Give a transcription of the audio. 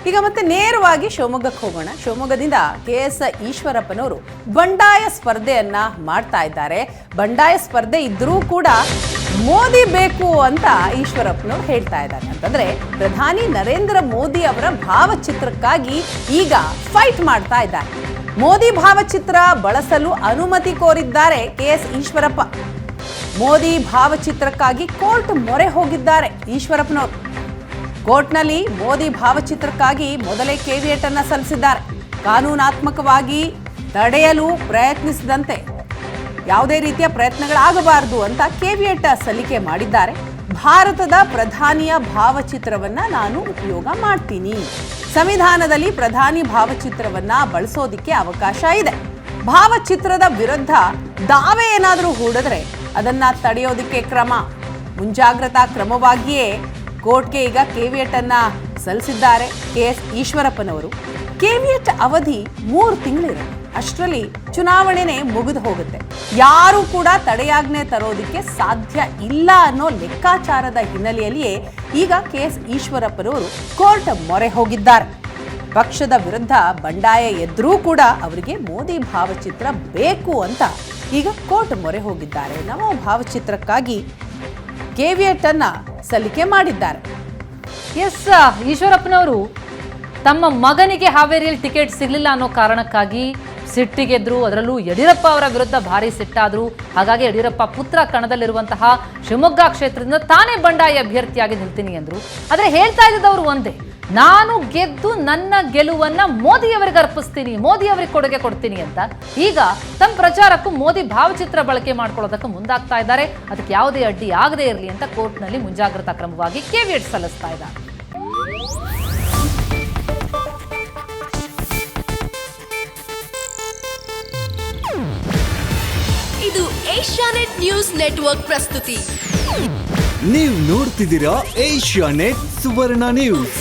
ಈಗ ಮತ್ತೆ ನೇರವಾಗಿ ಶಿವಮೊಗ್ಗಕ್ಕೆ ಹೋಗೋಣ. ಶಿವಮೊಗ್ಗದಿಂದ KS ಈಶ್ವರಪ್ಪನವರು ಬಂಡಾಯ ಸ್ಪರ್ಧೆಯನ್ನ ಮಾಡ್ತಾ ಇದ್ದಾರೆ. ಬಂಡಾಯ ಸ್ಪರ್ಧೆ ಇದ್ರೂ ಕೂಡ ಮೋದಿ ಬೇಕು ಅಂತ ಈಶ್ವರಪ್ಪನವರು ಹೇಳ್ತಾ ಇದ್ದಾರೆ. ಅಂತಂದ್ರೆ ಪ್ರಧಾನಿ ನರೇಂದ್ರ ಮೋದಿ ಅವರ ಭಾವಚಿತ್ರಕ್ಕಾಗಿ ಈಗ ಫೈಟ್ ಮಾಡ್ತಾ ಇದ್ದಾರೆ. ಮೋದಿ ಭಾವಚಿತ್ರ ಬಳಸಲು ಅನುಮತಿ ಕೋರಿದ್ದಾರೆ KS ಈಶ್ವರಪ್ಪ. ಮೋದಿ ಭಾವಚಿತ್ರಕ್ಕಾಗಿ ಕೋರ್ಟ್ ಮೊರೆ ಹೋಗಿದ್ದಾರೆ ಈಶ್ವರಪ್ಪನವರು. ಕೋರ್ಟ್ನಲ್ಲಿ ಮೋದಿ ಭಾವಚಿತ್ರಕ್ಕಾಗಿ ಮೊದಲೇ ಕೇವಿಯಟ್ ಅನ್ನ ಸಲ್ಲಿಸಿದ್ದಾರೆ. ಕಾನೂನಾತ್ಮಕವಾಗಿ ತಡೆಯಲು ಪ್ರಯತ್ನಿಸಿದಂತೆ ಯಾವುದೇ ರೀತಿಯ ಪ್ರಯತ್ನಗಳಾಗಬಾರದು ಅಂತ ಕೇವಿಯಟ್ ಸಲ್ಲಿಕೆ ಮಾಡಿದ್ದಾರೆ. ಭಾರತದ ಪ್ರಧಾನಿಯ ಭಾವಚಿತ್ರವನ್ನ ನಾನು ಉಪಯೋಗ ಮಾಡ್ತೀನಿ. ಸಂವಿಧಾನದಲ್ಲಿ ಪ್ರಧಾನಿ ಭಾವಚಿತ್ರವನ್ನ ಬಳಸೋದಿಕ್ಕೆ ಅವಕಾಶ ಇದೆ. ಭಾವಚಿತ್ರದ ವಿರುದ್ಧ ದಾವೆ ಏನಾದರೂ ಹೂಡಿದ್ರೆ ಅದನ್ನ ತಡೆಯೋದಿಕ್ಕೆ ಮುಂಜಾಗ್ರತಾ ಕ್ರಮವಾಗಿಯೇ ಕೋರ್ಟ್ಗೆ ಈಗ ಕೇವಿಯಟ್ ಅನ್ನ ಸಲ್ಲಿಸಿದ್ದಾರೆ KS ಈಶ್ವರಪ್ಪನವರು. ಕೇವಿಯಟ್ ಅವಧಿ 3 ತಿಂಗಳಿರುತ್ತೆ. ಅಷ್ಟರಲ್ಲಿ ಚುನಾವಣೆನೇ ಮುಗಿದು ಹೋಗುತ್ತೆ. ಯಾರು ಕೂಡ ತಡೆಯಾಜ್ಞೆ ತರೋದಕ್ಕೆ ಸಾಧ್ಯ ಇಲ್ಲ ಅನ್ನೋ ಲೆಕ್ಕಾಚಾರದ ಹಿನ್ನೆಲೆಯಲ್ಲಿಯೇ ಈಗ KS ಈಶ್ವರಪ್ಪನವರು ಕೋರ್ಟ್ ಮೊರೆ ಹೋಗಿದ್ದಾರೆ. ಪಕ್ಷದ ವಿರುದ್ಧ ಬಂಡಾಯ ಎದ್ರೂ ಕೂಡ ಅವರಿಗೆ ಮೋದಿ ಭಾವಚಿತ್ರ ಬೇಕು ಅಂತ ಈಗ ಕೋರ್ಟ್ ಮೊರೆ ಹೋಗಿದ್ದಾರೆ. ನಮೋ ಭಾವಚಿತ್ರಕ್ಕಾಗಿ ಕೇವಿಯಟ್ ಅನ್ನ ಸಲ್ಲಿಕೆ ಮಾಡಿದ್ದಾರೆ. ಎಸ್, ಈಶ್ವರಪ್ಪನವರು ತಮ್ಮ ಮಗನಿಗೆ ಹಾವೇರಿಯಲ್ಲಿ ಟಿಕೆಟ್ ಸಿಗಲಿಲ್ಲ ಅನ್ನೋ ಕಾರಣಕ್ಕಾಗಿ ಸಿಟ್ಟಿಗೆದ್ರು. ಅದರಲ್ಲೂ ಯಡಿಯೂರಪ್ಪ ಅವರ ವಿರುದ್ಧ ಭಾರಿ ಸಿಟ್ಟಾದ್ರು. ಹಾಗಾಗಿ ಯಡಿಯೂರಪ್ಪ ಪುತ್ರ ಕಣದಲ್ಲಿರುವಂತಹ ಶಿವಮೊಗ್ಗ ಕ್ಷೇತ್ರದಿಂದ ತಾನೇ ಬಂಡಾಯ ಅಭ್ಯರ್ಥಿಯಾಗಿ ನಿಲ್ತೀನಿ ಎಂದ್ರು. ಆದರೆ ಹೇಳ್ತಾ ಇದ್ದವರು ಒಂದೇ, ನಾನು ಗೆದ್ದು ನನ್ನ ಗೆಲುವನ್ನ ಮೋದಿಯವರಿಗೆ ಅರ್ಪಿಸ್ತೀನಿ, ಮೋದಿಯವರಿಗೆ ಕೊಡುಗೆ ಕೊಡ್ತೀನಿ ಅಂತ. ಈಗ ತಮ್ಮ ಪ್ರಚಾರಕ್ಕೂ ಮೋದಿ ಭಾವಚಿತ್ರ ಬಳಕೆ ಮಾಡ್ಕೊಳ್ಳೋದಕ್ಕೆ ಮುಂದಾಗ್ತಾ ಇದ್ದಾರೆ. ಅದಕ್ಕೆ ಯಾವುದೇ ಅಡ್ಡಿ ಆಗದೇ ಇರಲಿ ಅಂತ ಕೋರ್ಟ್ನಲ್ಲಿ ಮುಂಜಾಗ್ರತಾ ಕ್ರಮವಾಗಿ ಕೇವಿಯಟ್ ಸಲ್ಲಿಸ್ತಾ ಇದ್ದಾರೆ. ಇದು ಏಷ್ಯಾನೆಟ್ ನ್ಯೂಸ್ ನೆಟ್ವರ್ಕ್ ಪ್ರಸ್ತುತಿ. ನೀವು ನೋಡ್ತಿದ್ದೀರಾ ಏಷ್ಯಾನೆಟ್ ಸುವರ್ಣ ನ್ಯೂಸ್.